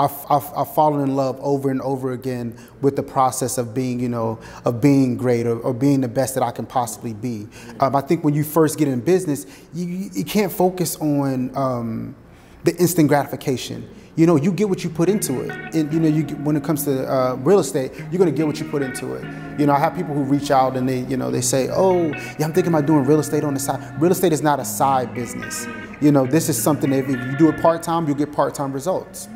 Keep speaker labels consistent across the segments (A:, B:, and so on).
A: I've fallen in love over and over again with the process of being, of being great or being the best that I can possibly be. I think when you first get in business, you can't focus on the instant gratification. You get what you put into it. And, when it comes to real estate, you're going to get what you put into it. I have people who reach out and they say, oh, yeah, I'm thinking about doing real estate on the side. Real estate is not a side business. This is something that if you do it part-time, you'll get part-time results.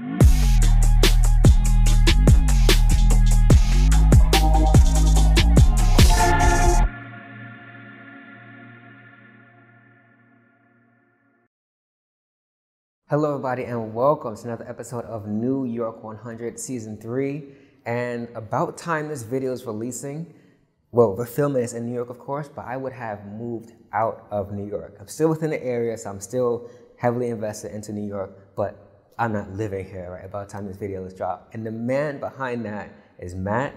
B: Hello everybody and welcome to another episode of New York 100 Season 3. And about time this video is releasing. Well, we're filming this in New York, of course, but I would have moved out of New York. I'm still within the area, so I'm still heavily invested into New York, but I'm not living here, right? About time this video is dropped. And the man behind that is Matt.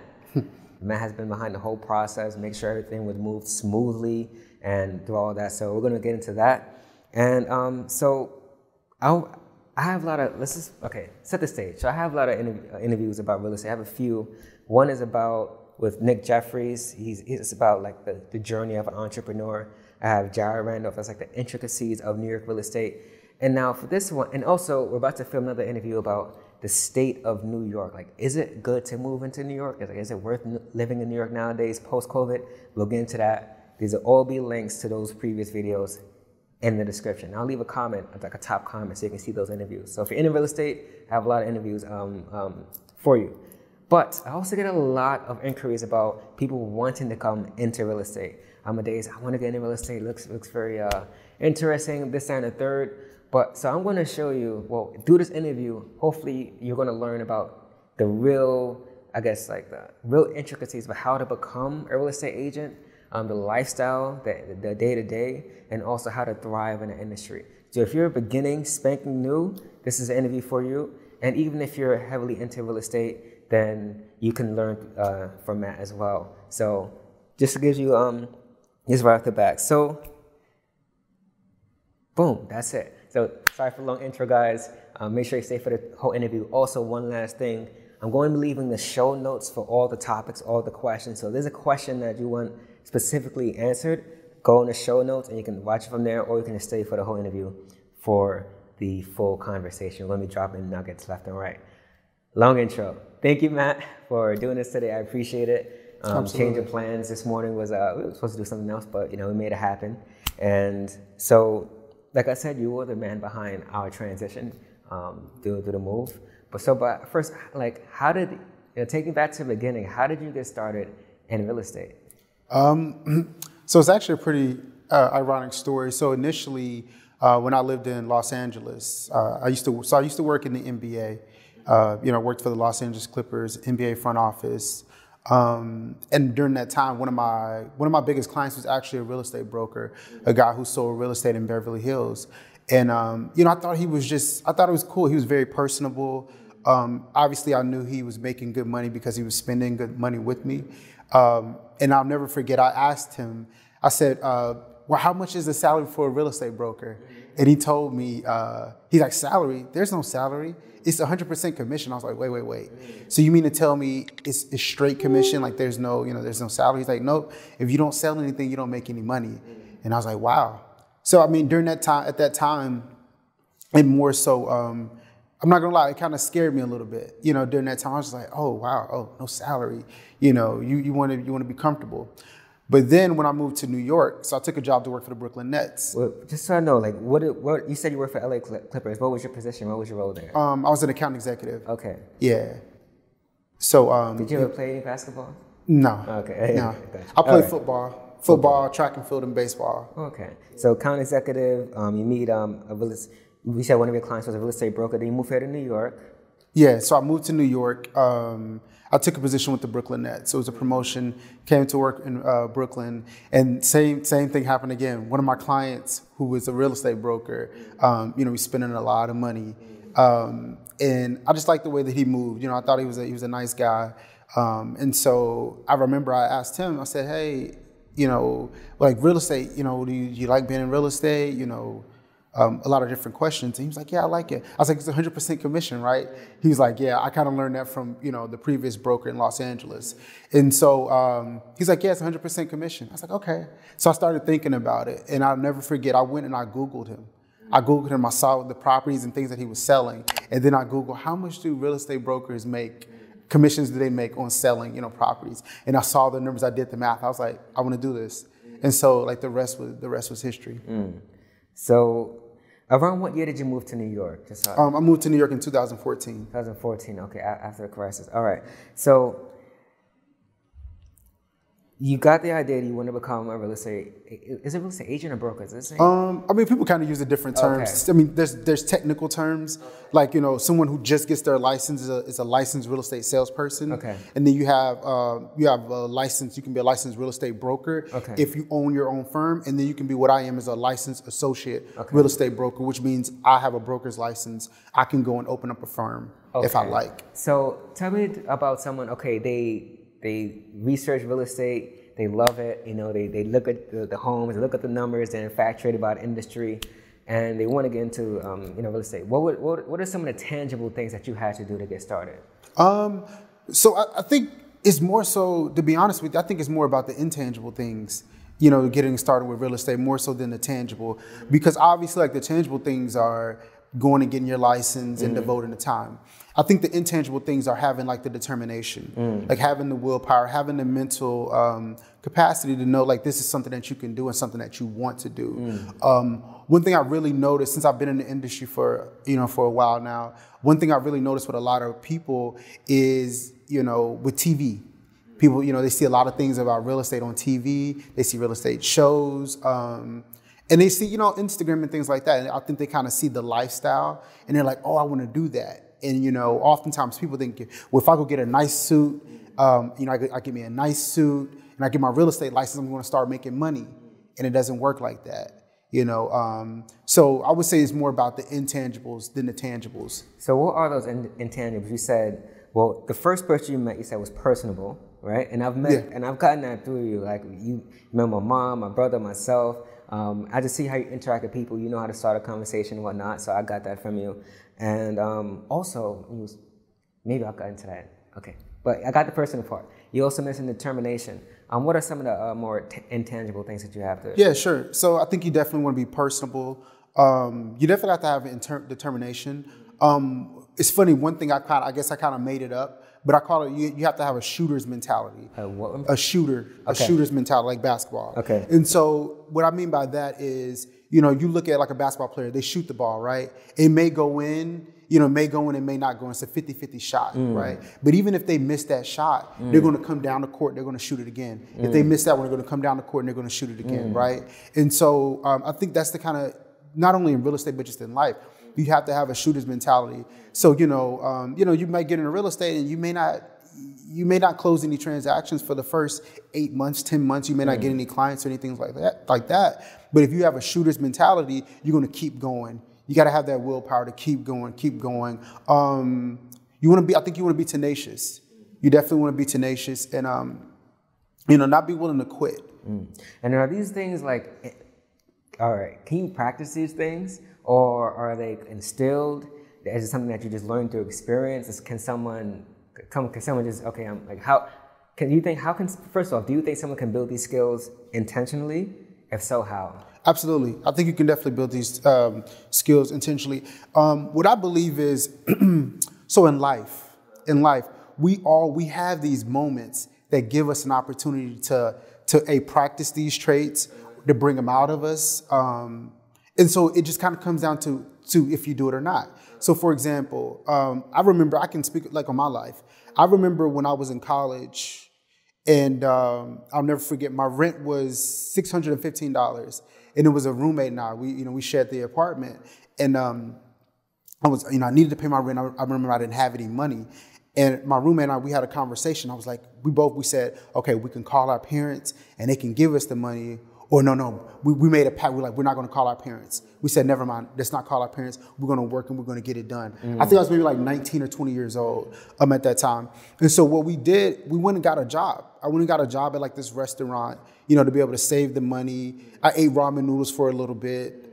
B: Matt has been behind the whole process, make sure everything was moved smoothly and through all that. So we're gonna get into that. And I have a lot of, set the stage. So I have a lot of interviews about real estate. I have a few. One is with Nick Jeffries. It's about like the journey of an entrepreneur. I have Jared Randolph. That's like the intricacies of New York real estate. And now for this one, and also we're about to film another interview about the state of New York. Like, is it good to move into New York? Is it worth living in New York nowadays, post-COVID? We'll get into that. These will all be links to those previous videos in the description. I'll leave a comment, like a top comment, so you can see those interviews. So if you're in real estate, I have a lot of interviews for you. But I also get a lot of inquiries about people wanting to come into real estate. Amadeus, I want to get into real estate. Looks very interesting, this, that, and the third. So I'm going to show you, well, through this interview, hopefully you're going to learn about the real, the real intricacies of how to become a real estate agent, the lifestyle, the day-to-day, and also how to thrive in the industry. So if you're beginning, spanking new, this is an interview for you. And even if you're heavily into real estate, then you can learn from Matt as well. So just to give you, just right off the back. So, boom, that's it. So sorry for the long intro, guys. Make sure you stay for the whole interview. Also, one last thing. I'm going to be leaving the show notes for all the topics, all the questions. So there's a question that you want specifically answered, go in the show notes and you can watch it from there, or you can just stay for the whole interview for the full conversation. Let me drop in nuggets left and right. Long intro. Thank you, Matt, for doing this today. I appreciate it. Changing plans this morning was, we were supposed to do something else, but we made it happen. And so, like I said, you were the man behind our transition through the move. But first, how did, take me back to the beginning, how did you get started in real estate?
A: So it's actually a pretty ironic story. So initially, when I lived in Los Angeles, I used to work in the NBA. Worked for the Los Angeles Clippers NBA front office. And during that time, one of my biggest clients was actually a real estate broker, a guy who sold real estate in Beverly Hills. And I thought it was cool. He was very personable. Obviously, I knew he was making good money because he was spending good money with me. And I'll never forget, I asked him, I said, well, how much is the salary for a real estate broker? And he told me, he's like, salary? There's no salary. It's 100% commission. I was like, wait. So you mean to tell me it's straight commission? Like there's no salary? He's like, nope. If you don't sell anything, you don't make any money. And I was like, wow. So, during that time, and more so, I'm not gonna lie, it kind of scared me a little bit. During that time, I was just like, oh wow, no salary. You want to be comfortable. But then when I moved to New York, so I took a job to work for the Brooklyn Nets.
B: Well, just so I know, what you said you worked for LA Clippers. What was your position? What was your role there?
A: I was an account executive.
B: Okay.
A: Yeah. So
B: did you ever play any basketball?
A: No.
B: Okay.
A: No. I played football, track and field, and baseball.
B: Okay. So account executive, you meet we said one of your clients was a real estate broker. Then you moved here to New York.
A: Yeah, so I moved to New York. I took a position with the Brooklyn Nets. So it was a promotion, came to work in Brooklyn, and same thing happened again. One of my clients, who was a real estate broker, he's spending a lot of money. And I just liked the way that he moved. I thought he was a nice guy. And so I remember I asked him, I said, hey, real estate, do you like being in real estate? a lot of different questions. And he was like, yeah, I like it. I was like, it's 100% commission, right? He was like, yeah, I kind of learned that from, the previous broker in Los Angeles. And so he's like, yeah, it's 100% commission. I was like, okay. So I started thinking about it. And I'll never forget, I went and I Googled him. I saw the properties and things that he was selling. And then I Googled, how much do real estate brokers make? Commissions do they make on selling, properties? And I saw the numbers, I did the math. I was like, I want to do this. And so like the rest was history.
B: So around what year did you move to New York?
A: I moved to New York in 2014.
B: 2014, okay, after the crisis. All right. So you got the idea that you want to become a real estate, is it real estate agent or broker? Is it the same?
A: People kind of use the different terms.
B: Okay.
A: There's technical terms, like, someone who just gets their license is a licensed real estate salesperson.
B: Okay.
A: And then you have a license, you can be a licensed real estate broker if you own your own firm. And then you can be what I am as a licensed associate real estate broker, which means I have a broker's license. I can go and open up a firm if I like.
B: So tell me about someone, they research real estate, they love it, they look at the homes, they look at the numbers, they're infatuated about industry, and they want to get into real estate. What are some of the tangible things that you had to do to get started?
A: So I think it's more so, to be honest with you, I think it's more about the intangible things, getting started with real estate more so than the tangible, because obviously like the tangible things are going and getting your license and devoting the time. I think the intangible things are having like the determination, like having the willpower, having the mental capacity to know like this is something that you can do and something that you want to do. One thing I really noticed since I've been in the industry for a while now, one thing I really noticed with a lot of people is, with TV. People, they see a lot of things about real estate on TV. They see real estate shows. And they see, Instagram and things like that. And I think they kind of see the lifestyle and they're like, oh, I want to do that. And, oftentimes people think, well, if I go get a nice suit, I get me a nice suit and I get my real estate license, I'm going to start making money. And it doesn't work like that, So I would say it's more about the intangibles than the tangibles.
B: So what are those intangibles? You said, well, the first person you met, you said was personable, right? And I've met, and I've gotten that through you. Like you met my mom, my brother, myself. I just see how you interact with people. You know how to start a conversation and whatnot. So I got that from you. And also, maybe I'll get into that. Okay. But I got the personal part. You also mentioned determination. What are some of the more intangible things that you have to?
A: Yeah, sure. So I think you definitely want to be personable. You definitely have to have determination. It's funny. One thing I guess I kind of made it up, but I call it you have to have a shooter's mentality. A shooter's mentality, like basketball.
B: Okay.
A: And so what I mean by that is, you look at like a basketball player, they shoot the ball, right? It may go in, it may go in, it may not go in. It's a 50-50 shot, right? But even if they miss that shot, they're going to come down the court, they're going to shoot it again. If they miss that one, they're going to come down the court and they're going to shoot it again, right? And so I think that's the kind of, not only in real estate, but just in life, you have to have a shooter's mentality. So, you might get into real estate and you may not close any transactions for the first 8 months, 10 months. You may not get any clients or anything like that. But if you have a shooter's mentality, you're going to keep going. You got to have that willpower to keep going. You want to be tenacious. You definitely want to be tenacious and, not be willing to quit.
B: And are these things like, all right, can you practice these things or are they instilled? Is it something that you just learn through experience? Can someone just, first off, do you think someone can build these skills intentionally? If so, how?
A: Absolutely. I think you can definitely build these skills intentionally. What I believe is, so in life, we have these moments that give us an opportunity to practice these traits, to bring them out of us. And so it just kind of comes down to if you do it or not. So for example, I remember, I can speak like on my life. I remember when I was in college, and I'll never forget, my rent was $615, and it was a roommate and I. We shared the apartment, and I needed to pay my rent. I remember I didn't have any money, and my roommate and I, we had a conversation. I was like, we said, okay, we can call our parents and they can give us the money. Or no, we made a pact. We're like, we're not going to call our parents. We said, never mind, let's not call our parents. We're going to work and we're going to get it done. I think I was maybe like 19 or 20 years old at that time. And so what we did, we went and got a job. I went and got a job at like this restaurant, to be able to save the money. I ate ramen noodles for a little bit.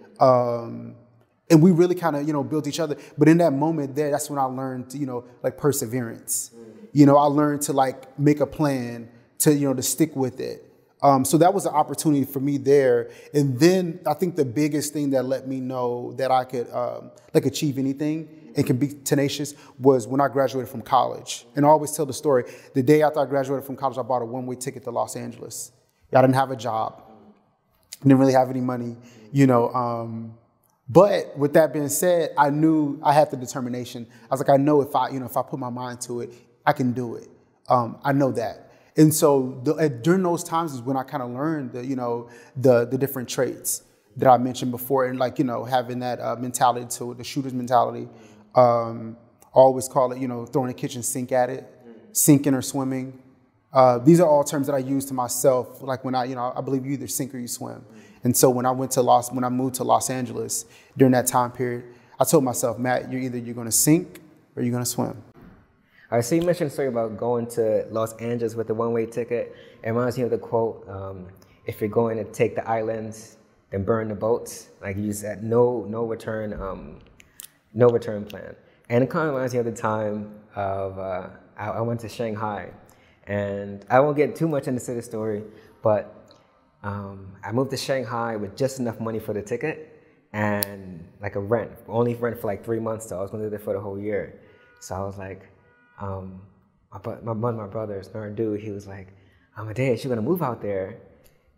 A: And we really kind of, built each other. But in that moment there, that's when I learned to, like perseverance. I learned to like make a plan to stick with it. So that was an opportunity for me there. And then I think the biggest thing that let me know that I could like achieve anything and can be tenacious was when I graduated from college. And I always tell the story. The day after I graduated from college, I bought a one-way ticket to Los Angeles. I didn't have a job. Didn't really have any money, But with that being said, I knew I had the determination. I was like, I know if I put my mind to it, I can do it. I know that. And so during those times is when I kind of learned the different traits that I mentioned before, and like, having that mentality to it, the shooter's mentality. I always call it, throwing a kitchen sink at it, sinking or swimming. These are all terms that I use to myself. Like when I believe you either sink or you swim. And so when I moved to Los Angeles during that time period, I told myself, Matt, you're going to sink or you're going to swim.
B: All right, so you mentioned a story about going to Los Angeles with the one-way ticket. It reminds me of the quote, if you're going to take the islands, then burn the boats. Like you said, no return plan. And it kind of reminds me of the time of, I went to Shanghai. And I won't get too much into the story, but I moved to Shanghai with just enough money for the ticket and like only rent for like 3 months, so I was going to do it for the whole year. So I was like, my brother, smart dude, he was like, Dad, you're going to move out there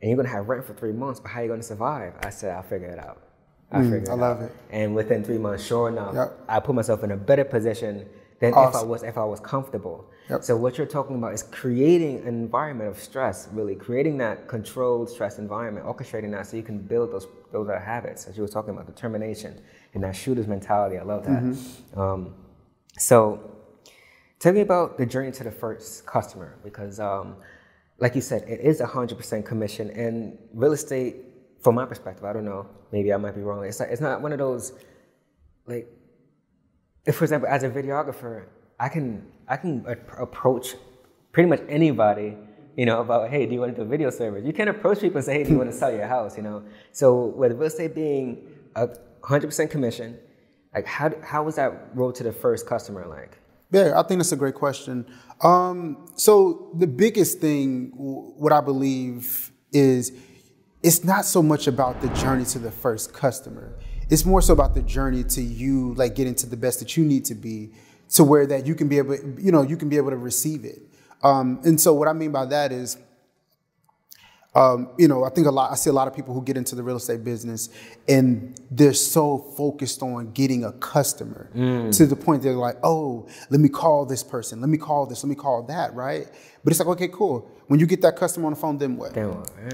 B: and you're going to have rent for 3 months, but how are you going to survive? I said, I'll figure it out. I love it. And within 3 months, sure enough, I put myself in a better position than if I was comfortable. Yep. So what you're talking about is creating an environment of stress, really creating that controlled stress environment, orchestrating that so you can build those habits, as you were talking about, determination and that shooter's mentality. I love that. Mm-hmm. So tell me about the journey to the first customer, because like you said, it is 100% commission, and real estate, from my perspective, I don't know, maybe I might be wrong. It's not one of those, like, if, for example, as a videographer, I can approach pretty much anybody, about, hey, do you want to do a video service? You can't approach people and say, hey, do you want to sell your house, So with real estate being 100% commission, like how was that road to the first customer like?
A: Yeah, I think that's a great question. So the biggest thing, what I believe is, it's not so much about the journey to the first customer. It's more so about the journey to you, like getting to the best that you need to be, to where that you can be able, to receive it. And so what I mean by that is, I think I see a lot of people who get into the real estate business and they're so focused on getting a customer to the point they're like, oh, let me call this person. Let me call this. Let me call that. Right. But it's like, OK, cool. When you get that customer on the phone, then what?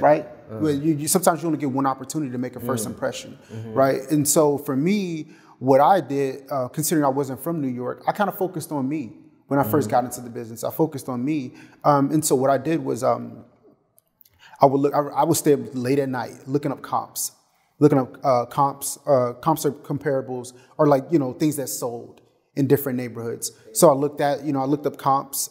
A: Right. Well, sometimes you only get one opportunity to make a first impression. Mm-hmm. Right. And so for me, what I did, considering I wasn't from New York, I kind of focused on me when I first got into the business. I focused on me. And so what I did was I would stay up late at night looking up comps, comps or comparables, or like, things that sold in different neighborhoods. So I looked up comps.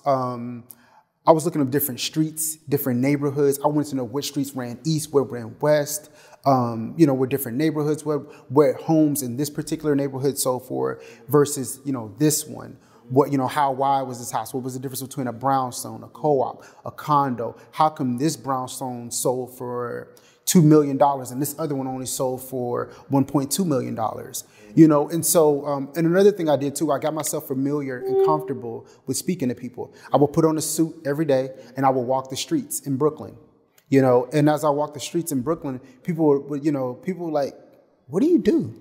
A: I was looking up different streets, different neighborhoods. I wanted to know which streets ran east, where ran west, where different neighborhoods, where homes in this particular neighborhood sold for versus, this one. What, how wide was this house? What was the difference between a brownstone, a co-op, a condo? How come this brownstone sold for $2 million and this other one only sold for $1.2 million? And so, and another thing I did too, I got myself familiar and comfortable with speaking to people. I would put on a suit every day and I would walk the streets in Brooklyn, and as I walked the streets in Brooklyn, people were like, what do you do?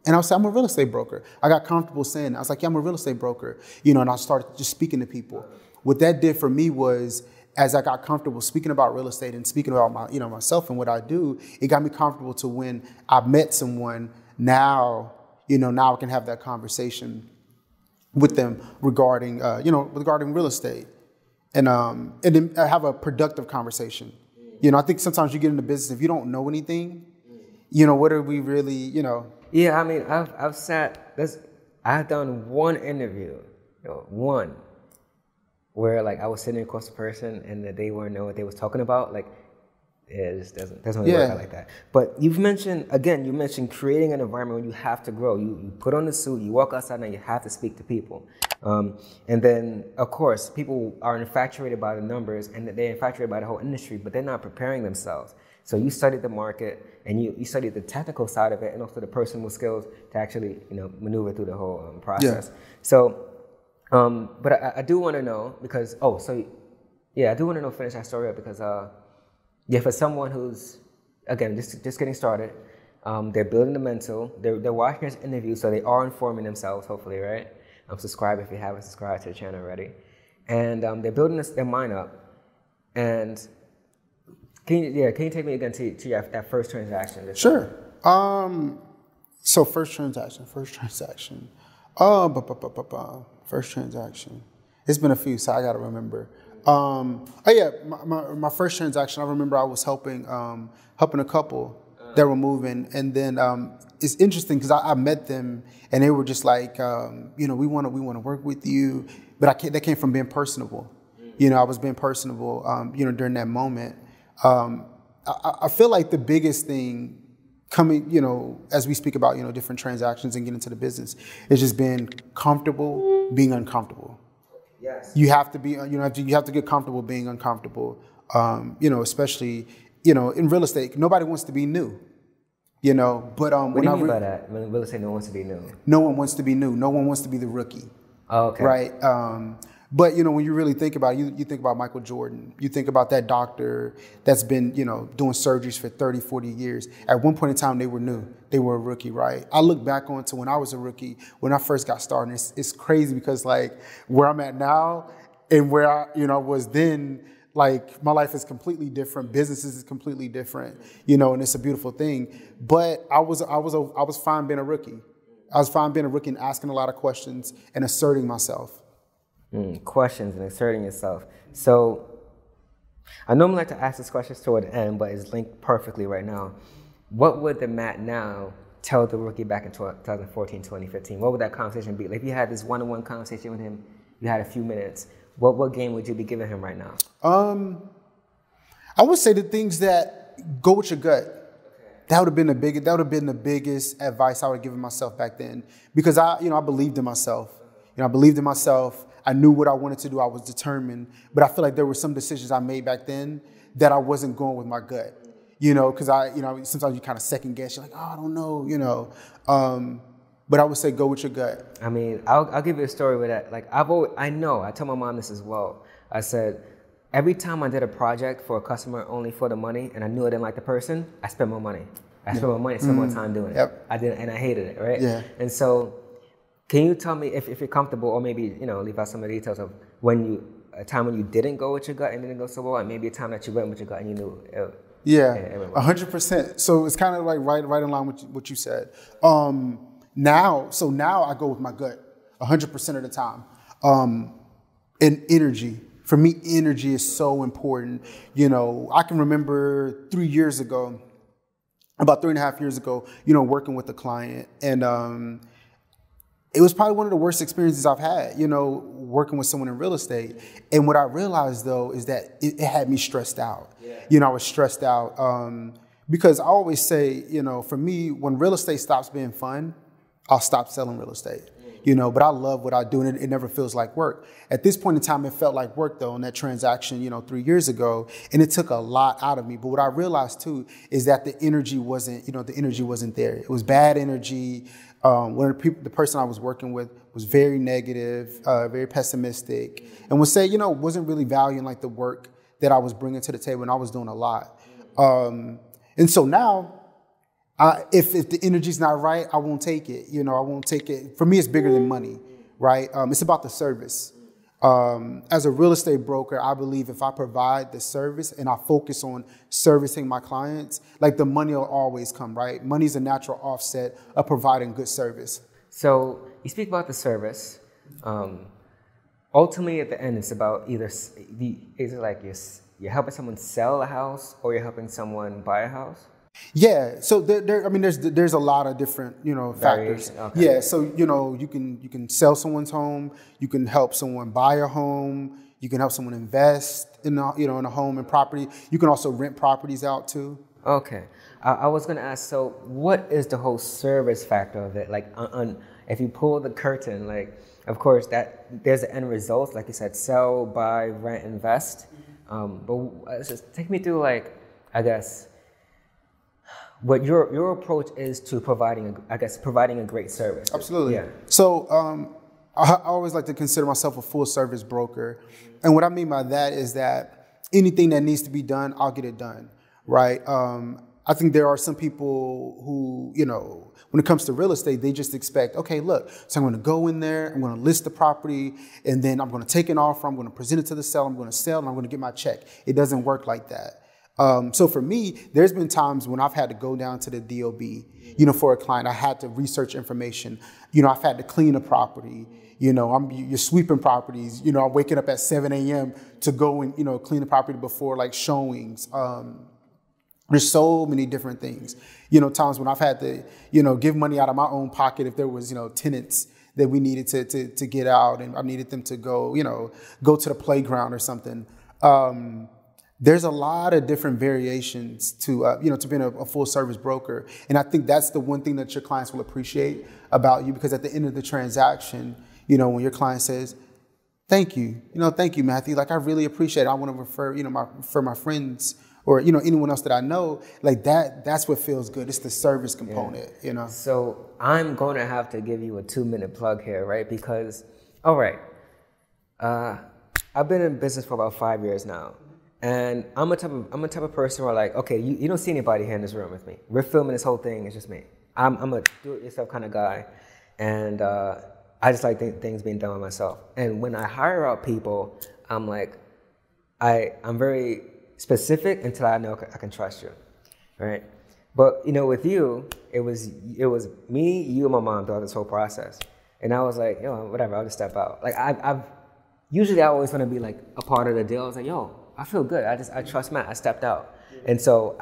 A: And I was like, I'm a real estate broker. I got comfortable saying that. I was like, yeah, I'm a real estate broker. And I started just speaking to people. What that did for me was, as I got comfortable speaking about real estate and speaking about myself and what I do, it got me comfortable to when I met someone, now I can have that conversation with them regarding real estate and then have a productive conversation. I think sometimes you get into business, if you don't know anything, what are we really,
B: Yeah, I mean, I've done one interview, one, where like I was sitting across the person and they weren't know what they was talking about. Like it just doesn't really work out like that. But you mentioned creating an environment where you have to grow. You put on the suit, you walk outside, and you have to speak to people. And then, of course, people are infatuated by the numbers, and they're infatuated by the whole industry, but they're not preparing themselves. So you studied the market, and you studied the technical side of it, and also the personal skills to actually maneuver through the whole process. Yeah. So, but I do want to know because I do want to know, finish that story up because for someone who's again just getting started, they're building the mental, they're watching this interview, so they are informing themselves, hopefully, right? Subscribe if you haven't subscribed to the channel already, and they're building their mind up. And can you take me again to that first transaction?
A: Sure. So first transaction. First transaction. It's been a few, so I got to remember. My first transaction. I remember I was helping a couple that were moving, and then it's interesting because I met them and they were just like, we want to work with you, but that came from being personable. I was being personable, during that moment. I feel like the biggest thing coming, as we speak about, different transactions and get into the business, is just being comfortable, being uncomfortable.
B: Yes.
A: You have to be, you have to get comfortable being uncomfortable, especially, in real estate. Nobody wants to be new, but
B: what do you mean by that? When real estate, no one wants to be new.
A: No one wants to be new. No one wants to be the rookie.
B: Oh, okay.
A: Right. But, when you really think about it, you think about Michael Jordan. You think about that doctor that's been, doing surgeries for 30, 40 years. At one point in time, they were new. They were a rookie, right? I look back on to when I was a rookie, when I first got started. It's crazy because, like, where I'm at now and where I was then, like, my life is completely different. Businesses is completely different, and it's a beautiful thing. But I was fine being a rookie. I was fine being a rookie and asking a lot of questions and asserting myself.
B: Questions and asserting yourself. So I normally like to ask this question toward the end, but it's linked perfectly right now. What would the Matt now tell the rookie back in 2014, 2015? What would that conversation be? Like if you had this one-on-one conversation with him, you had a few minutes, what game would you be giving him right now?
A: I would say the things that go with your gut. Okay. That would have been the biggest advice I would have given myself back then, because I believed in myself. I believed in myself. I knew what I wanted to do. I was determined. But I feel like there were some decisions I made back then that I wasn't going with my gut. Because sometimes you kind of second guess. You're like, oh, I don't know, But I would say go with your gut.
B: I mean, I'll give you a story with that. Like I tell my mom this as well. I said, every time I did a project for a customer only for the money, and I knew I didn't like the person, I spent more money. I spent more money, spent more time doing it.
A: Yep.
B: I didn't, and I hated it, right?
A: Yeah.
B: And so, can you tell me if you're comfortable, or maybe leave out some of the details of a time when you didn't go with your gut and didn't go so well, and maybe a time that you went with your gut and you knew it.
A: Yeah, 100%. So it's kind of like right in line with what you said. Now I go with my gut 100% of the time. And energy. For me, energy is so important. I can remember about 3.5 years ago, working with a client, and it was probably one of the worst experiences I've had, working with someone in real estate. And what I realized, though, is that it had me stressed out. Yeah. I was stressed out because I always say, for me, when real estate stops being fun, I'll stop selling real estate. But I love what I do, and it never feels like work. At this point in time, it felt like work, though, in that transaction, 3 years ago, and it took a lot out of me. But what I realized, too, is that the energy wasn't there. It was bad energy. The person I was working with was very negative, very pessimistic, and would say, wasn't really valuing like the work that I was bringing to the table, and I was doing a lot. And so now, if the energy's not right, I won't take it. I won't take it. For me, it's bigger than money, right? It's about the service. As a real estate broker, I believe if I provide the service and I focus on servicing my clients, like the money will always come, right? Money is a natural offset of providing good service.
B: So you speak about the service. Ultimately, at the end, it's about is it like you're helping someone sell a house or you're helping someone buy a house?
A: Yeah, so there's a lot of different factors.
B: Okay.
A: Yeah, so you can sell someone's home, you can help someone buy a home, You can help someone invest in in a home and property. You can also rent properties out too.
B: Okay. I was going to ask, so what is the whole service factor of it? Like, if you pull the curtain, like, of course, that there's the end result, like you said, sell, buy, rent, invest. But just take me through, like, I guess, what your approach is to providing a great service.
A: Absolutely.
B: Yeah.
A: So I always like to consider myself a full service broker. And what I mean by that is that anything that needs to be done, I'll get it done. Right. I think there are some people who, when it comes to real estate, they just expect, okay, look, so I'm going to go in there, I'm going to list the property, and then I'm going to take an offer, I'm going to present it to the seller, I'm going to sell, and I'm going to get my check. It doesn't work like that. So for me, there's been times when I've had to go down to the DOB, for a client. I had to research information. I've had to clean a property. You're sweeping properties. I'm waking up at 7 a.m. to go and, clean the property before like showings. There's so many different things. Times when I've had to, give money out of my own pocket if there was, tenants that we needed to get out and I needed them to go, go to the playground or something. There's a lot of different variations to being a full service broker. And I think that's the one thing that your clients will appreciate about you, because at the end of the transaction, when your client says, thank you, Matthew, like, I really appreciate it. I want to refer my friends or, anyone else that I know, like that's what feels good. It's the service component, So
B: I'm going to have to give you a 2-minute plug here, right? Because, all right, I've been in business for about 5 years now. And I'm a type of person where, like, okay, you don't see anybody here in this room with me. We're filming this whole thing. It's just me. I'm a do-it-yourself kind of guy. And I just like things being done by myself. And when I hire out people, I'm like, I'm very specific until I know I can trust you, right? But with you, it was me, you, and my mom throughout this whole process, and I was like, whatever, I'll just step out. Like I always want to be like a part of the deal. I was like, I feel good. I trust Matt. I stepped out, and so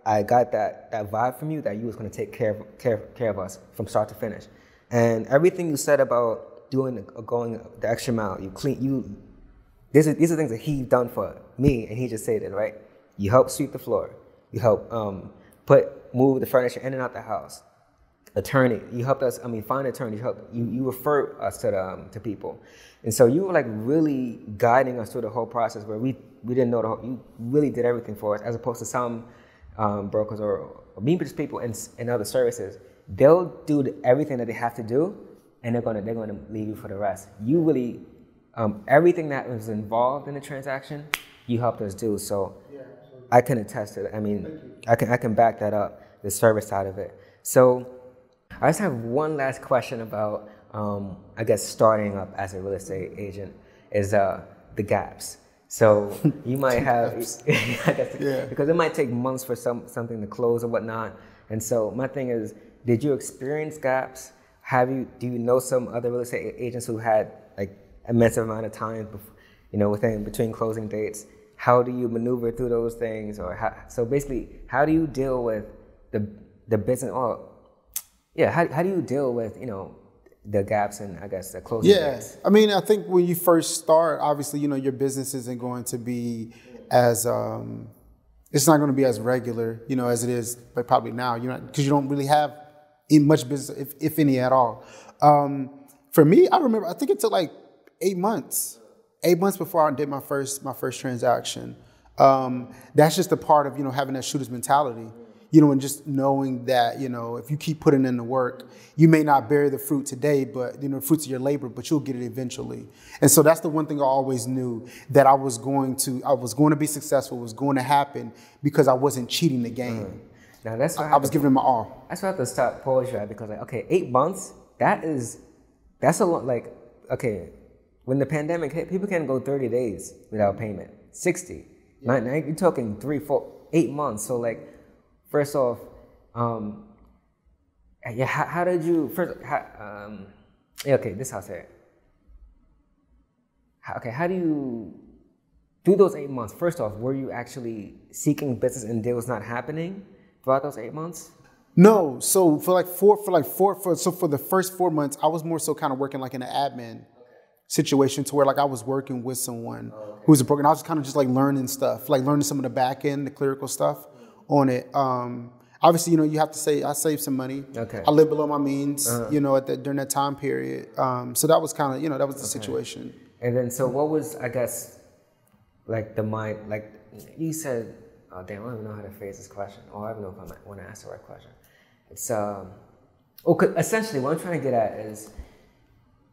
B: I got that vibe from you that you was going to take care of us from start to finish, and everything you said about going the extra mile, These are things that he done for me, and he just said it, right? You help sweep the floor. You help move the furniture in and out the house. Attorney, you helped us. Find attorneys. You refer us to people, and so you were like really guiding us through the whole process where we didn't know you really did everything for us, as opposed to some brokers or me, just people in other services. They'll do everything that they have to do, and they're gonna leave you for the rest. You really. Everything that was involved in the transaction, you helped us do. So I can attest to that. I can back that up, the service side of it. So I just have one last question about, starting up as a real estate agent is the gaps. So you might have, because it might take months for something to close or whatnot. And so my thing is, did you experience gaps? Do you know some other real estate agents who had like a massive amount of time, between closing dates? How do you maneuver through those things, so basically, how do you deal with the business? How do you deal with the gaps and the closing dates?
A: I think when you first start, obviously, your business isn't going to be as it's not going to be as regular, as it is, but probably now, because you don't really have much business, if any at all. For me, I remember, I think it took like 8 months before I did my first transaction. That's just a part of, having that shooter's mentality, and just knowing that, if you keep putting in the work, you may not bear the fruit today, but, the fruits of your labor, but you'll get it eventually. And so that's the one thing I always knew, that I was going to be successful, was going to happen, because I wasn't cheating the game.
B: Now that's why
A: I was giving it my all.
B: That's why I have to stop pause right, because 8 months, that's a lot. Like, okay, when the pandemic hit, people can't go 30 days without payment. 60. Now you're talking 3, 4, 8 months. So like, first off, how did you this house here. How do you do those 8 months? First off, were you actually seeking business and deals not happening throughout those 8 months?
A: No. So for the first 4 months, I was more so kind of working like in an admin situation to where like I was working with someone who was a broker. I was kind of just like learning stuff, like learning some of the back end, the clerical stuff on it. Obviously, you have to say I saved some money.
B: Okay.
A: I lived below my means, during that time period. So that was kind of, that was the situation.
B: And then, so what was, I guess, like the mind, like you said, oh damn, I don't even know how to phrase this question. Oh, I don't know if I want to ask the right question. It's, essentially what I'm trying to get at is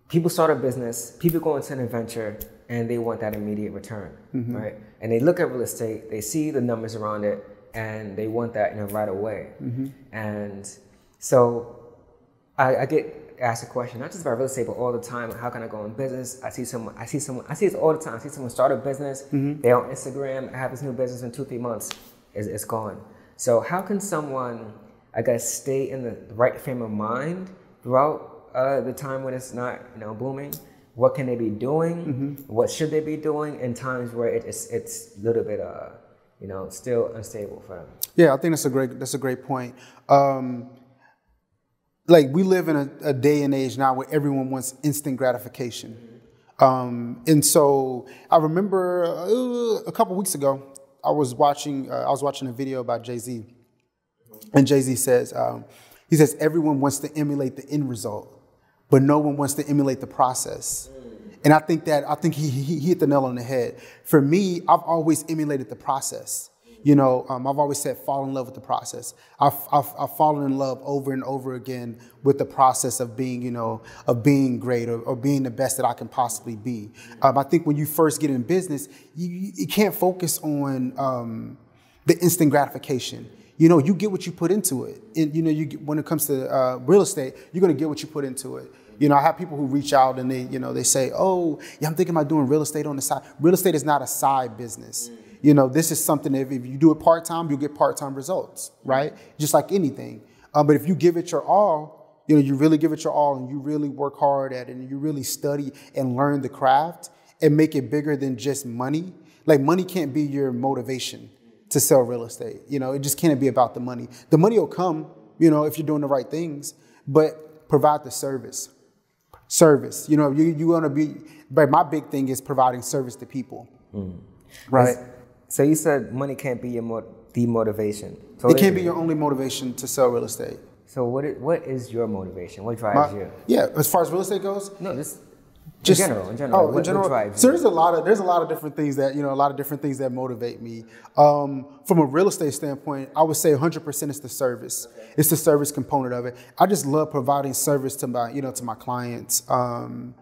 B: people start a business, people go into an adventure, and they want that immediate return, right? And they look at real estate, they see the numbers around it, and they want that right away. And so I get asked a question, not just about real estate, but all the time. How can I go in business? I see this all the time. I see someone start a business, they're on Instagram, I have this new business in 2-3 months, it's gone. So how can someone, I guess, stay in the right frame of mind throughout the time when it's not, booming? What can they be doing? What should they be doing in times where it's a little bit, still unstable for them? Yeah,
A: I think that's a great point. Like we live in a day and age now where everyone wants instant gratification. And so I remember a couple weeks ago, I was watching a video about Jay-Z, and Jay-Z says, he says, everyone wants to emulate the end result, but no one wants to emulate the process. And I think he hit the nail on the head. For me, I've always emulated the process. I've always said fall in love with the process. I've fallen in love over and over again with the process of being, being great or being the best that I can possibly be. I think when you first get in business, you can't focus on the instant gratification. You get what you put into it. And, when it comes to real estate, you're going to get what you put into it. I have people who reach out and they say, oh, yeah, I'm thinking about doing real estate on the side. Real estate is not a side business. This is something that if you do it part-time, you'll get part-time results, right? Just like anything. But if you give it your all, you really give it your all and you really work hard at it and you really study and learn the craft and make it bigger than just money. Like money can't be your motivation to sell real estate. It just can't be about the money. The money will come, if you're doing the right things, but provide the service. You want to be, but my big thing is providing service to people. Right.
B: So you said money can't be your motivation. So
A: it can't be your only motivation to sell real estate.
B: So what is your motivation? What drives you?
A: Yeah, as far as real estate goes?
B: No, just in general.
A: Oh, in general. What drives you? So there's a lot of different things that motivate me. From a real estate standpoint, I would say 100% is the service. Okay. It's the service component of it. I just love providing service to my clients. And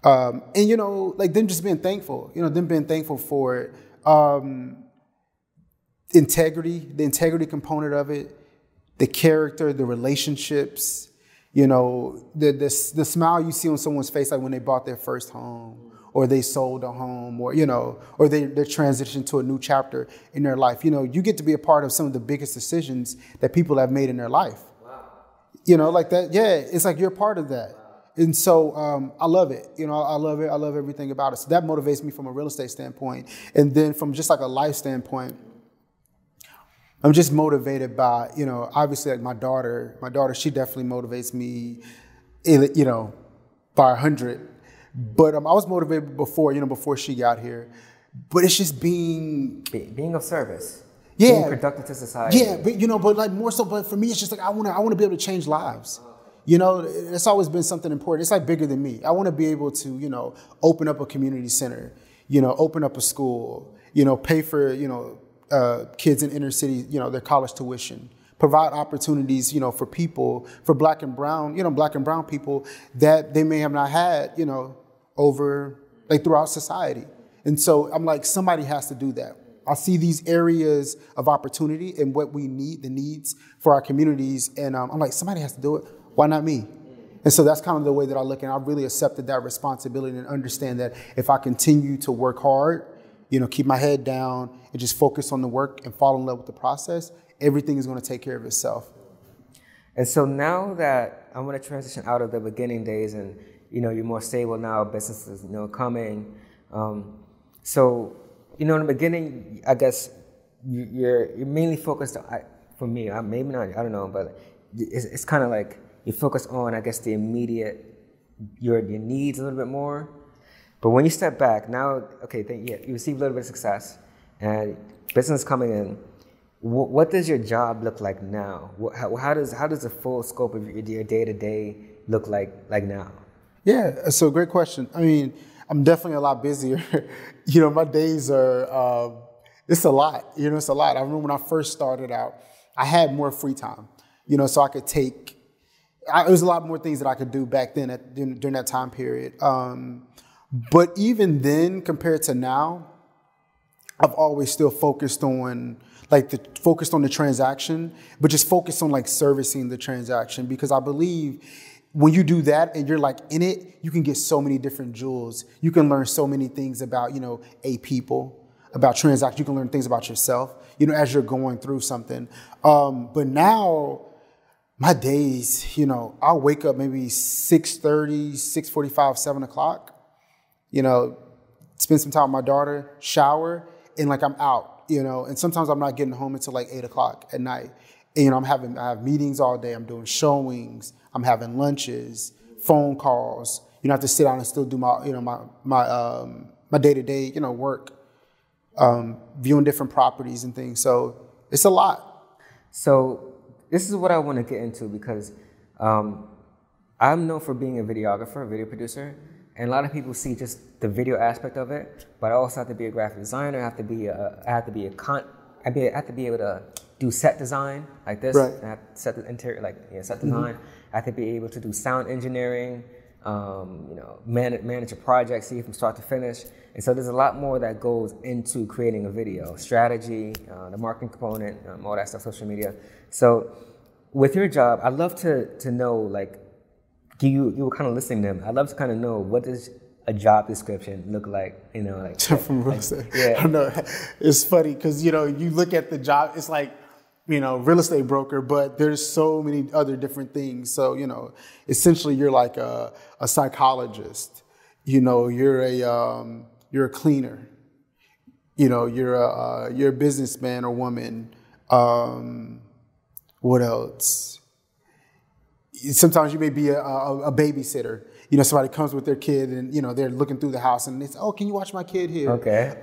A: like them just being thankful. Them being thankful for it. Integrity, the integrity component of it, the character, the relationships, the smile you see on someone's face, like when they bought their first home or they sold a home or they're transitioning to a new chapter in their life. You get to be a part of some of the biggest decisions that people have made in their life. Wow. Like that. Yeah. It's like you're a part of that. And so I love it. I love it. I love everything about it. So that motivates me from a real estate standpoint. And then from just like a life standpoint, I'm just motivated by, obviously like my daughter, she definitely motivates me, by 100. But I was motivated before she got here. But it's just being
B: of service.
A: Yeah.
B: Being productive to society.
A: Yeah, but like more so, but for me, it's just like I want to be able to change lives. It's always been something important. It's like bigger than me. I want to be able to, open up a community center, open up a school, pay for, kids in inner city, their college tuition, provide opportunities, for people, for black and brown people that they may have not had, over like throughout society. And so I'm like, somebody has to do that. I see these areas of opportunity and what we need, the needs for our communities. And I'm like, somebody has to do it. Why not me? And so that's kind of the way that I look, and I've really accepted that responsibility and understand that if I continue to work hard, keep my head down and just focus on the work and fall in love with the process, everything is going to take care of itself.
B: And so now that I'm going to transition out of the beginning days and, you're more stable now, businesses, coming. So, in the beginning, I guess you're mainly focused on, for me, maybe not, I don't know, but it's kind of like, you focus on, I guess, the immediate, your needs a little bit more. But when you step back now, okay, you receive a little bit of success, and business coming in. What does your job look like now? How does the full scope of your day to day look like now?
A: Yeah, so great question. I mean, I'm definitely a lot busier. My days are, it's a lot. It's a lot. I remember when I first started out, I had more free time, so I could there was a lot more things that I could do back then during that time period. But even then, compared to now, I've always still focused on the transaction, but just focused on servicing the transaction, because I believe when you do that and you're in it, you can get so many different jewels. You can learn so many things about, people, about transactions. You can learn things about yourself, as you're going through something. But now my days, I'll wake up maybe 6:30, 6:45, 7 o'clock, spend some time with my daughter, shower, and I'm out. And sometimes I'm not getting home until 8 o'clock at night. And, I have meetings all day. I'm doing showings. I'm having lunches, phone calls. I have to sit down and still do my, my day-to-day, work, viewing different properties and things. So it's a lot.
B: So this is what I want to get into, because I'm known for being a videographer, a video producer. And a lot of people see just the video aspect of it, but I also have to be a graphic designer. I have to be able to do set design like this.
A: Right.
B: I have to set the interior, set design. I have to be able to do sound engineering, manage a project, see it from start to finish. And so there's a lot more that goes into creating a video, strategy, the marketing component, all that stuff, social media. So with your job, I'd love to know, you were kind of listening to them. I'd love to kind of know, what does a job description look like?
A: From real estate.
B: Yeah.
A: I know. It's funny because, you look at the job, it's real estate broker, but there's so many other different things. So, essentially you're like a psychologist, you're a cleaner, you're a businessman or woman. What else? Sometimes you may be a babysitter. Somebody comes with their kid and, they're looking through the house and they say, oh, can you watch my kid here?
B: Okay.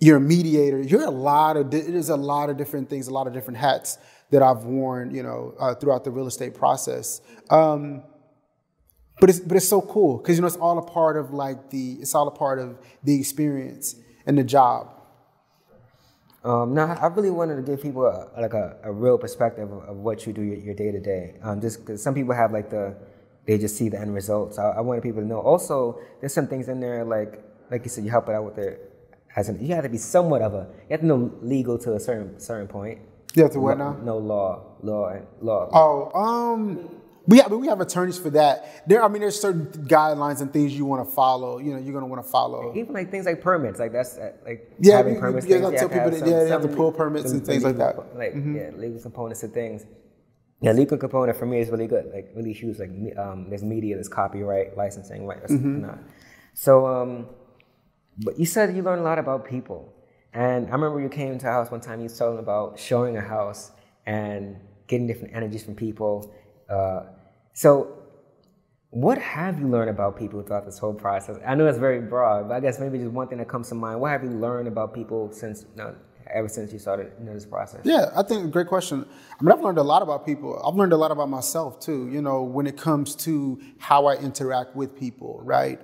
A: You're a mediator. There's a lot of different things, a lot of different hats that I've worn, throughout the real estate process. But it's so cool because, it's all a part of the experience and the job.
B: Now, I really wanted to give people a real perspective of what you do your day to day. Just because some people have they just see the end results. I wanted people to know. Also, there's some things in there like you said, you help it out with you have to be somewhat you have to know legal to a certain point.
A: You have to what now?
B: No law.
A: Oh, we have attorneys for that. There's certain guidelines and things you want to follow. You're going to want to follow.
B: Even things like permits, that's
A: having
B: permits.
A: You have to pull permits and things like that.
B: Legal components of things. Yeah, legal component for me is really good, really huge. There's media, there's copyright, licensing, right? So, but you said you learned a lot about people, and I remember you came to a house one time. You was talking about showing a house and getting different energies from people. So what have you learned about people throughout this whole process? I know it's very broad, but I guess maybe just one thing that comes to mind. What have you learned about people ever since you started this process?
A: Yeah, I think great question. I've learned a lot about people. I've learned a lot about myself too, when it comes to how I interact with people, right?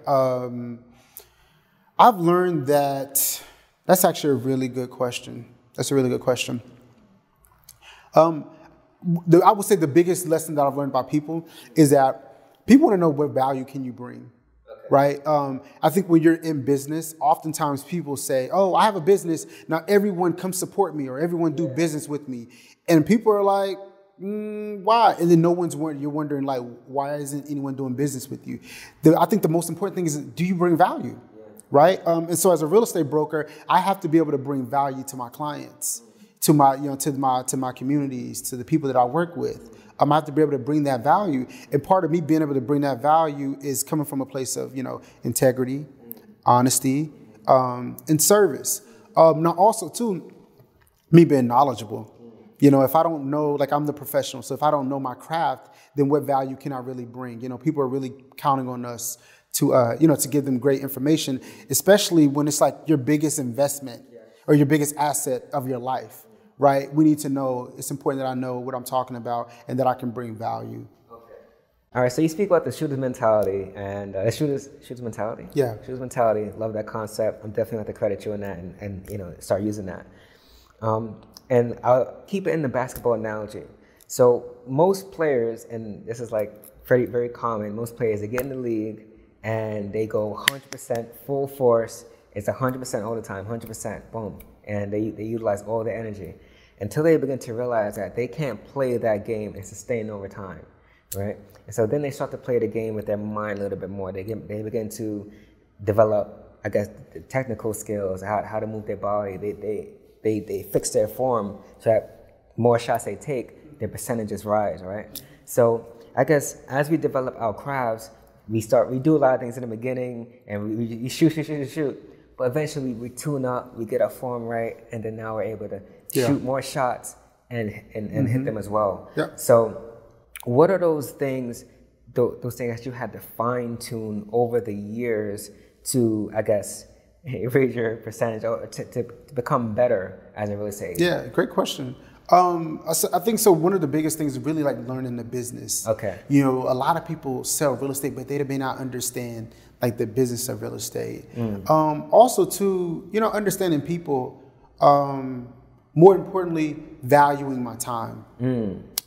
A: I've learned that's actually a really good question. That's a really good question. I would say the biggest lesson that I've learned about people is that people want to know what value can you bring, right? I think when you're in business, oftentimes people say, oh, I have a business. Now everyone come support me or everyone do business with me. And people are like, why? And then you're wondering why isn't anyone doing business with you? I think the most important thing is, do you bring value, right? And so as a real estate broker, I have to be able to bring value to my clients, to my communities, to the people that I work with. I have to be able to bring that value. And part of me being able to bring that value is coming from a place of, integrity, honesty, and service. Now also too, me being knowledgeable. If I don't know, I'm the professional, so if I don't know my craft, then what value can I really bring? People are really counting on us to give them great information, especially when it's like your biggest investment or your biggest asset of your life, right? We need to know, it's important that I know what I'm talking about and that I can bring value.
B: All right, so you speak about the shooter's mentality and shooter's mentality.
A: Yeah.
B: Shooter's mentality. Love that concept. I'm definitely going to credit you on that and start using that. And I'll keep it in the basketball analogy. So most players, and this is like very, very common, most players, they get in the league and they go 100% full force. It's 100% all the time, 100%, boom. And they utilize all their energy until they begin to realize that they can't play that game and sustain over time, right? And so then they start to play the game with their mind a little bit more. They begin to develop, I guess, the technical skills, how to move their body. They fix their form so that more shots they take, their percentages rise, right? So I guess as we develop our crafts, we do a lot of things in the beginning and we shoot. But eventually we tune up, we get our form right, and then now we're able to shoot more shots and hit them as well.
A: Yeah.
B: So what are those things that you had to fine tune over the years to, I guess, raise your percentage or to become better as a real estate agent?
A: Yeah, great question. I think so. One of the biggest things is really like learning the business.
B: Okay.
A: You know, a lot of people sell real estate, but they may not understand like the business of real estate. Also, too, understanding people. More importantly, valuing my time.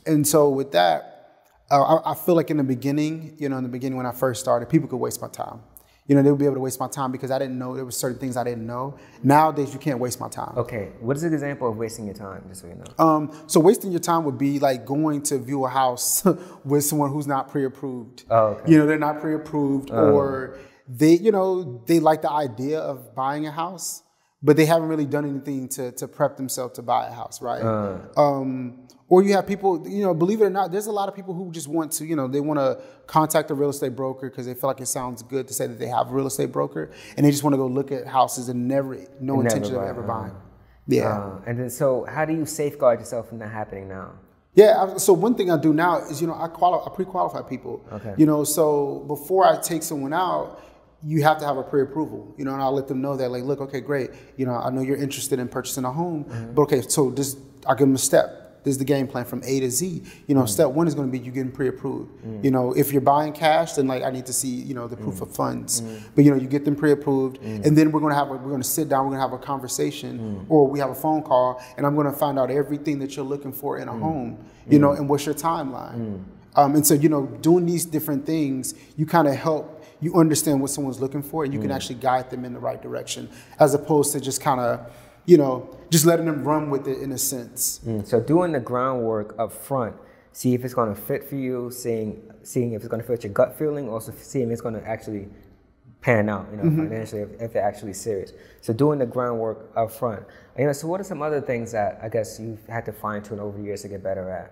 A: And so with that, I feel like in the beginning when I first started, people could waste my time. They would be able to waste my time because I didn't know, there were certain things I didn't know. Nowadays, you can't waste my time.
B: Okay, what is an example of wasting your time, just so you know?
A: So wasting your time would be like going to view a house with someone who's not pre-approved.
B: Oh, okay.
A: They're not pre-approved or they like the idea of buying a house, but they haven't really done anything to prep themselves to buy a house, right? Or you have people, believe it or not, there's a lot of people who just want to, they want to contact a real estate broker because they feel like it sounds good to say that they have a real estate broker, and they just want to go look at houses and no intention of ever buying. Yeah.
B: And then, so how do you safeguard yourself from that happening now?
A: Yeah, so one thing I do now is, I pre-qualify people.
B: Okay.
A: So before I take someone out, you have to have a pre-approval, and I'll let them know that, like, look, okay, great. I know you're interested in purchasing a home, but okay, so I'll give them a step. This is the game plan from A to Z. Step one is going to be you getting pre-approved. If you're buying cash, then like I need to see, the proof of funds. But you get them pre-approved, and then we're going to sit down. We're going to have a conversation, or we have a phone call, and I'm going to find out everything that you're looking for in a home. And what's your timeline. And so doing these different things, you kind of help you understand what someone's looking for, and you can actually guide them in the right direction, as opposed to just kind of just letting them run with it in a sense.
B: So doing the groundwork up front, see if it's going to fit for you, seeing if it's going to fit your gut feeling, also seeing if it's going to actually pan out, financially, if they're actually serious. So doing the groundwork up front. So what are some other things that I guess you've had to fine tune over the years to get better at?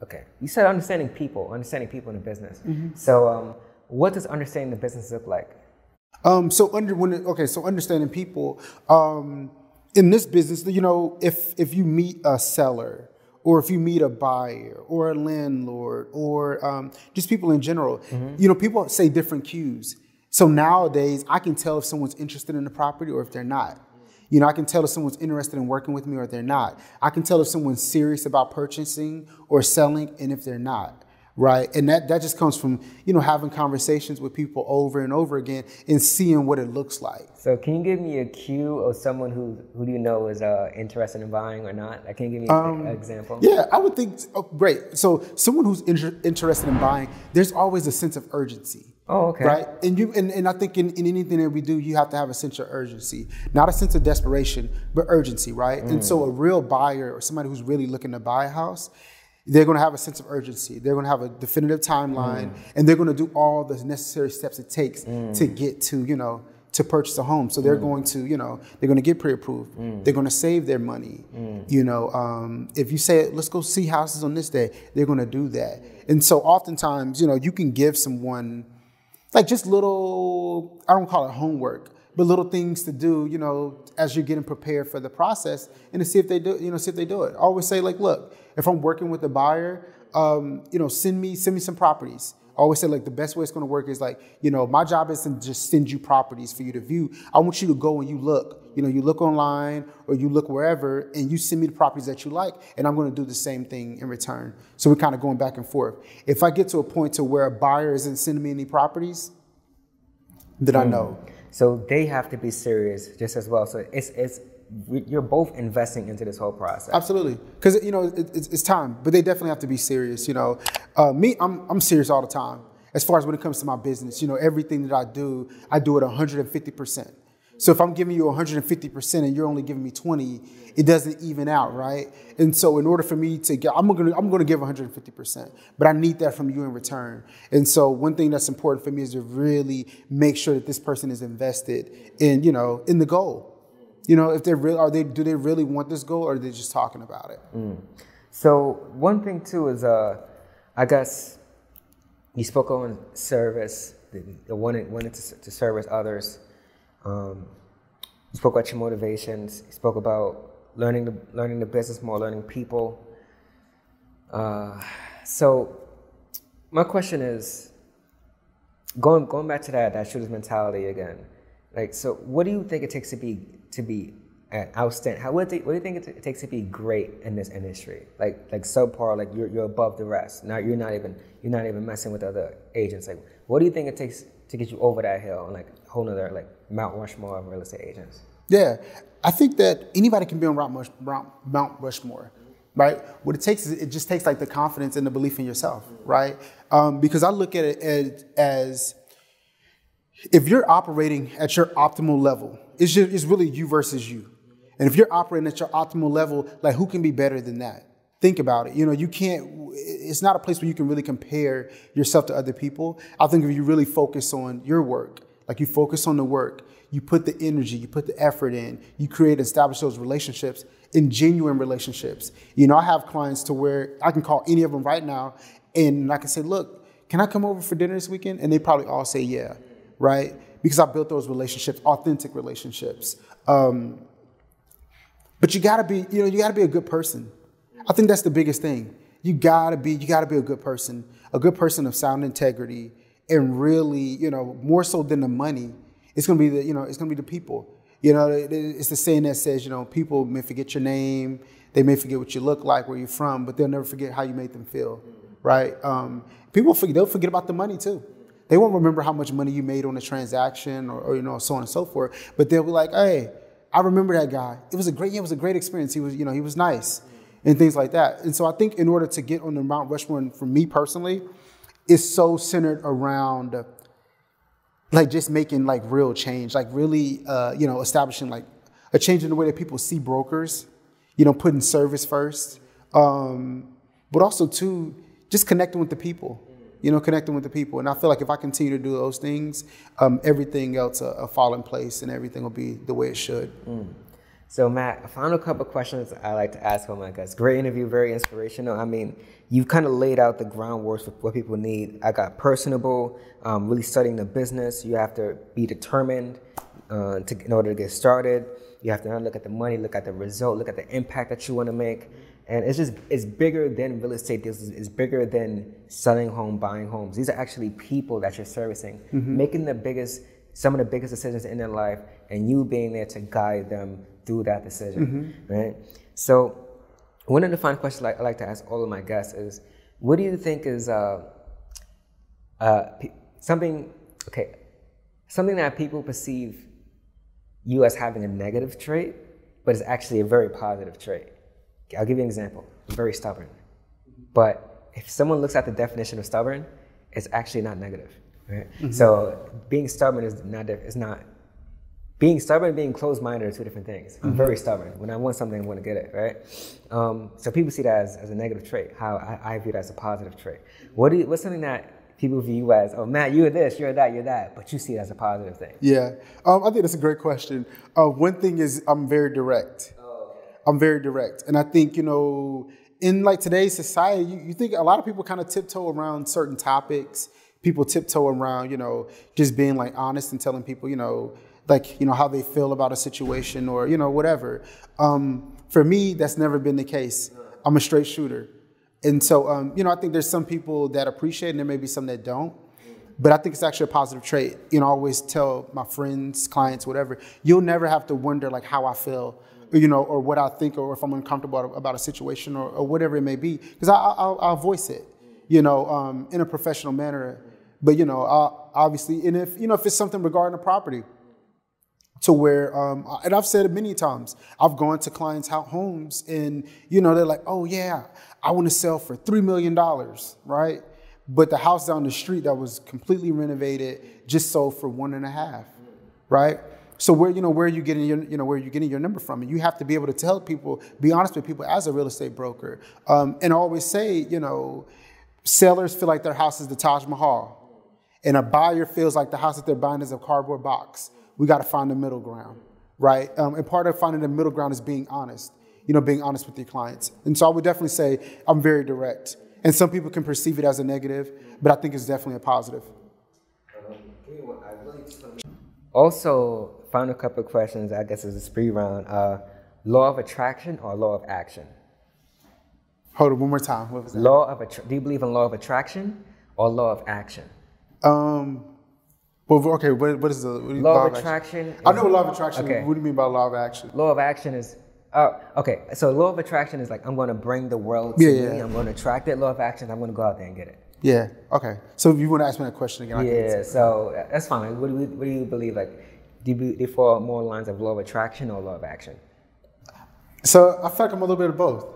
B: Okay. You said understanding people in the business. So what does understanding the business look like?
A: So understanding people, in this business, if you meet a seller or if you meet a buyer or a landlord or just people in general, people say different cues. So nowadays I can tell if someone's interested in the property or if they're not. I can tell if someone's interested in working with me or if they're not. I can tell if someone's serious about purchasing or selling and if they're not. Right. And that just comes from, having conversations with people over and over again and seeing what it looks like. So can you give me a cue of someone who do you know is interested in buying or not? Can you give me an example? Yeah, I would think, great. So someone who's interested in buying, there's always a sense of urgency. Oh, okay. Right. And I think in anything that we do, you have to have a sense of urgency, not a sense of desperation, but urgency. Right. And so a real buyer or somebody who's really looking to buy a house, they're going to have a sense of urgency. They're going to have a definitive timeline, and they're going to do all the necessary steps it takes to get to, to purchase a home. So they're going to, they're going to get pre-approved. They're going to save their money. If you say, let's go see houses on this day, they're going to do that. And so oftentimes, you can give someone like just little, I don't call it homework, but little things to do, as you're getting prepared for the process and to see if they do, see if they do it. I always say, like, look, if I'm working with a buyer, send me some properties. I always say, like, the best way it's going to work is, like, my job isn't just send you properties for you to view. I want you to go and you look. You look online or you look wherever, and you send me the properties that you like, and I'm going to do the same thing in return. So we're kind of going back and forth. If I get to a point to where a buyer isn't sending me any properties, then I know.
B: So they have to be serious just as well. So you're both investing into this whole process.
A: Absolutely, because it's time, but they definitely have to be serious. Me, I'm serious all the time. As far as when it comes to my business, everything that I do at 150%. So if I'm giving you 150% and you're only giving me 20, it doesn't even out, right? And so in order for me to get, I'm gonna give 150%, but I need that from you in return. And so one thing that's important for me is to really make sure that this person is invested in, in the goal. If they're real, do they really want this goal, or are they just talking about it?
B: So one thing too is, I guess you spoke on service, the wanting to service others. You spoke about your motivations. You spoke about learning the business more, learning people. So my question is, going back to that shooter's mentality again. Like, so what do you think it takes to be outstanding? What do you think it takes to be great in this industry? Like subpar, like you're above the rest. Now you're not even messing with other agents. Like, what do you think it takes to get you over that hill and like a whole nother like Mount Rushmore of real estate agents?
A: Yeah, I think that anybody can be on Mount Rushmore, right? What it takes is it just takes like the confidence and the belief in yourself, right? Because I look at it as if you're operating at your optimal level, it's really you versus you. And if you're operating at your optimal level, like, who can be better than that? Think about it. You can't, it's not a place where you can really compare yourself to other people. I think if you really focus on your work, like you focus on the work, you put the energy, you put the effort in, you create and establish those relationships, in genuine relationships. I have clients to where I can call any of them right now and I can say, look, can I come over for dinner this weekend? And they probably all say yeah, right? Because I built those relationships, authentic relationships. But you gotta be a good person. I think that's the biggest thing. You gotta be a good person of sound integrity, and really, more so than the money, it's gonna be the people. It's the saying that says, people may forget your name, they may forget what you look like, where you're from, but they'll never forget how you made them feel, right? They'll forget about the money too. They won't remember how much money you made on a transaction or so on and so forth, but they'll be like, hey, I remember that guy. It was a great experience. He was nice and things like that. And so I think in order to get on the Mount Rushmore, for me personally, it's so centered around like just making like real change, like really, establishing like a change in the way that people see brokers, putting service first, but also too, just connecting with the people. And I feel like if I continue to do those things, everything else will fall in place and everything will be the way it should.
B: So Matt, a final couple of questions I like to ask all my guests. Great interview, very inspirational. I mean, you've kind of laid out the groundwork for what people need. I got personable, really studying the business. You have to be determined in order to get started. You have to not look at the money, look at the result, look at the impact that you want to make. And it's bigger than real estate deals. It's bigger than selling home, buying homes. These are actually people that you're servicing, making some of the biggest decisions in their life, and you being there to guide them through that decision, right? So one of the final questions I like to ask all of my guests is, what do you think is something that people perceive you as having a negative trait, but it's actually a very positive trait? I'll give you an example. I'm very stubborn. But if someone looks at the definition of stubborn, it's actually not negative, right? So being stubborn is not being stubborn and being closed-minded are two different things. I'm very stubborn. When I want something, I want to get it, right? So people see that as a negative trait, how I view it as a positive trait. What's something that people view you as, oh, Matt, you're this, you're that, but you see it as a positive thing?
A: Yeah, I think that's a great question. One thing is I'm very direct. I'm very direct. And I think, in like today's society, you think a lot of people kind of tiptoe around certain topics. People tiptoe around, just being like honest and telling people, how they feel about a situation or, whatever. For me, that's never been the case. I'm a straight shooter. And so, you know, I think there's some people that appreciate it and there may be some that don't. But I think it's actually a positive trait. You know, I always tell my friends, clients, whatever, you'll never have to wonder like how I feel, or, you know, or what I think, or if I'm uncomfortable about a situation or whatever it may be, because I'll voice it, you know, in a professional manner. But, you know, obviously, and if, you know, if it's something regarding a property to where, and I've said it many times, I've gone to clients' homes and, you know, they're like, oh yeah, I want to sell for $3 million, right? But the house down the street that was completely renovated just sold for 1.5, right? So where are you getting your number from? And you have to be able to tell people, be honest with people as a real estate broker, and I always say, you know, sellers feel like their house is the Taj Mahal, and a buyer feels like the house that they're buying is a cardboard box. We got to find the middle ground, right? And part of finding the middle ground is being honest, you know, being honest with your clients. And so I would definitely say I'm very direct. And some people can perceive it as a negative, but I think it's definitely a positive.
B: Also, final couple of questions, I guess is a speed round. Law of attraction or law of action?
A: Hold it one more time. What was that?
B: Do you believe in law of attraction or law of action?
A: Well, okay, what is the
B: law of attraction?
A: I know law of attraction.
B: Okay.
A: What do you mean by law of action?
B: Law of action is, okay, so law of attraction is like, I'm going to bring the world to me. I'm going to attract it. Law of action, I'm going to go out there and get it.
A: Yeah, okay. So if you want to ask me that question again, I can answer.
B: So that's fine. Like, what do you believe? Like, do you fall more lines of law of attraction or law of action?
A: So I feel like I'm a little bit of both.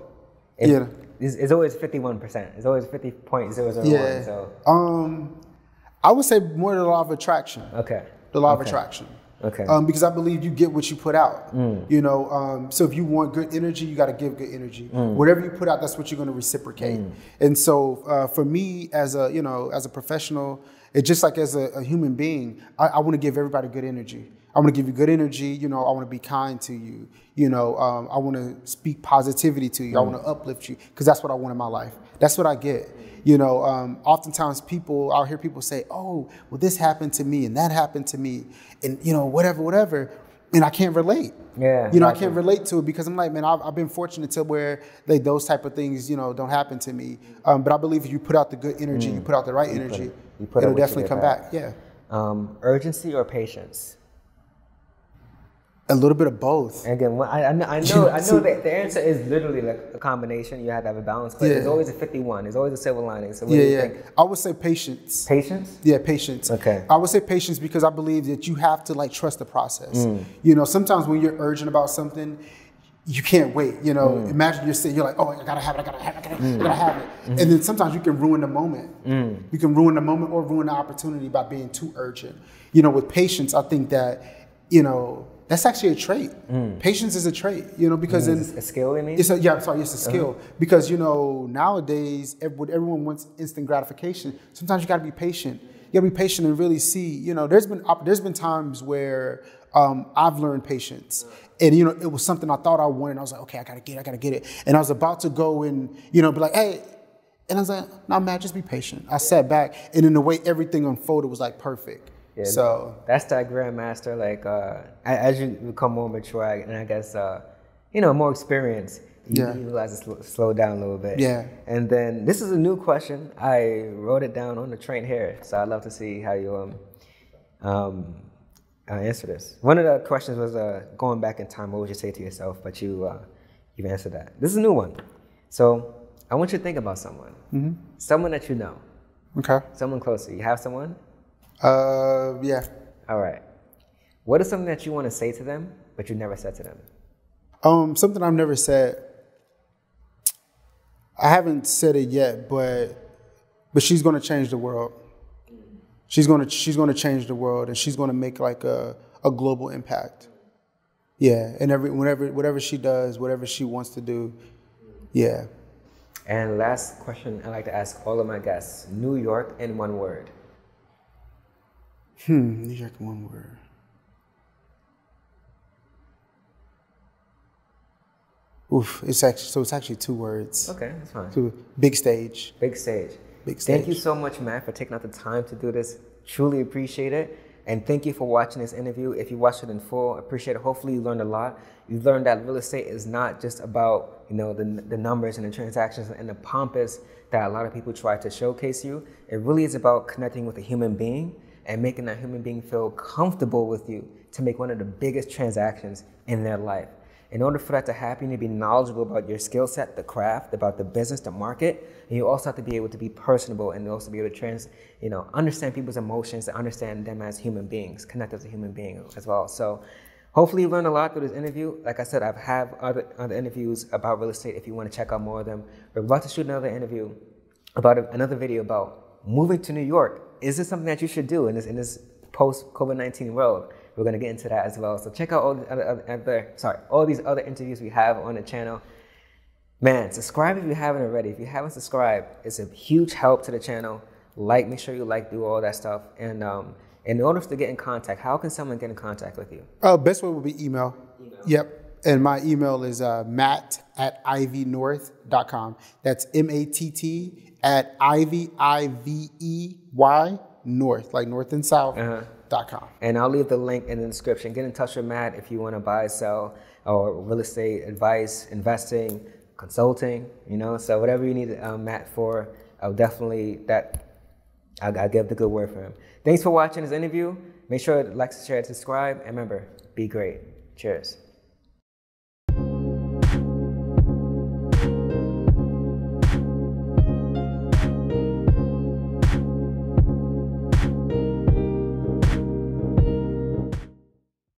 B: It's always 51%. It's always 50.001.
A: Yeah.
B: So.
A: I would say more the law of attraction.
B: Okay.
A: The law of attraction.
B: Okay.
A: Because I believe you get what you put out. You know, so if you want good energy, you got to give good energy. Whatever you put out, that's what you're going to reciprocate. And so for me, as a professional, it's just like as a human being, I want to give everybody good energy. I want to give you good energy. You know, I want to be kind to you. You know, I want to speak positivity to you. I want to uplift you because that's what I want in my life. That's what I get. You know, oftentimes I'll hear people say, oh, well, this happened to me and that happened to me and, you know, whatever. And I can't relate.
B: Yeah.
A: You know, I can't relate to it because I'm like, man, I've been fortunate to where like those type of things, you know, don't happen to me. But I believe if you put out the good energy, you put out the right energy, it'll definitely come back. Yeah.
B: Urgency or patience?
A: A little bit of both.
B: Again, I know that the answer is literally like a combination. You have to have a balance, but there's always a 51. There's always a silver lining. So what do you think?
A: I would say patience.
B: Patience?
A: Yeah, patience.
B: Okay.
A: I would say patience because I believe that you have to like trust the process. You know, sometimes when you're urgent about something, you can't wait. You know, imagine you're like, oh, I gotta have it, I gotta have it. And then sometimes you can ruin the moment. You can ruin the moment or ruin the opportunity by being too urgent. You know, with patience, I think that, you know, that's actually a trait. Patience is a trait, you know, because
B: it's a skill, you mean?
A: It's a skill. Because, you know, nowadays, everyone wants instant gratification. Sometimes you got to be patient. You got to be patient and really see, you know, there's been times where I've learned patience. And, you know, it was something I thought I wanted. I was like, okay, I got to get it. And I was about to go and, you know, be like, hey. And I was like, no, man, just be patient. I sat back, and in the way everything unfolded was like perfect.
B: Yeah,
A: so
B: that's that grandmaster. Like as you become more mature, and I guess you know, more experience, you realize to slow down a little bit.
A: Yeah.
B: And then this is a new question. I wrote it down on the train here, so I'd love to see how you answer this. One of the questions was going back in time. What would you say to yourself? But you've answered that. This is a new one. So I want you to think about someone, someone that you know.
A: Okay.
B: Someone close to you. You have someone?
A: Yeah.
B: All right. What is something that you want to say to them, but you never said to them?
A: Something I've never said. I haven't said it yet, but she's going to change the world. She's going to change the world, and she's going to make like a global impact. Yeah, and whatever she does, whatever she wants to do, yeah.
B: And last question I like to ask all of my guests: New York in one word.
A: New York in one word. Oof, it's actually 2 words.
B: Okay, that's fine.
A: Big stage.
B: Big stage.
A: Big stage.
B: Thank you so much, Matt, for taking out the time to do this. Truly appreciate it. And thank you for watching this interview. If you watched it in full, appreciate it. Hopefully you learned a lot. You learned that real estate is not just about, you know, the numbers and the transactions and the pompous that a lot of people try to showcase you. It really is about connecting with a human being and making that human being feel comfortable with you to make one of the biggest transactions in their life. In order for that to happen, you need to be knowledgeable about your skill set, the craft, about the business, the market, and you also have to be able to be personable and also be able to understand people's emotions and understand them as human beings, connect as a human being as well. So hopefully you learned a lot through this interview. Like I said, I have other interviews about real estate if you want to check out more of them. We're about to shoot another interview about another video about moving to New York. Is this something that you should do in this post-COVID-19 world? We're going to get into that as well. So check out all these other interviews we have on the channel. Man, subscribe if you haven't already. If you haven't subscribed, it's a huge help to the channel. Make sure you do all that stuff. And in order to get in contact, how can someone get in contact with you?
A: Best way would be email. Yep. And my email is matt@ivynorth.com. That's MATT at Ivey North, like north and south. .com.
B: And I'll leave the link in the description. Get in touch with Matt if you want to buy, sell, or real estate advice, investing, consulting, so whatever you need Matt for, I'll give the good word for him. Thanks for watching this interview. Make sure to like, share, and subscribe. And remember, be great. Cheers.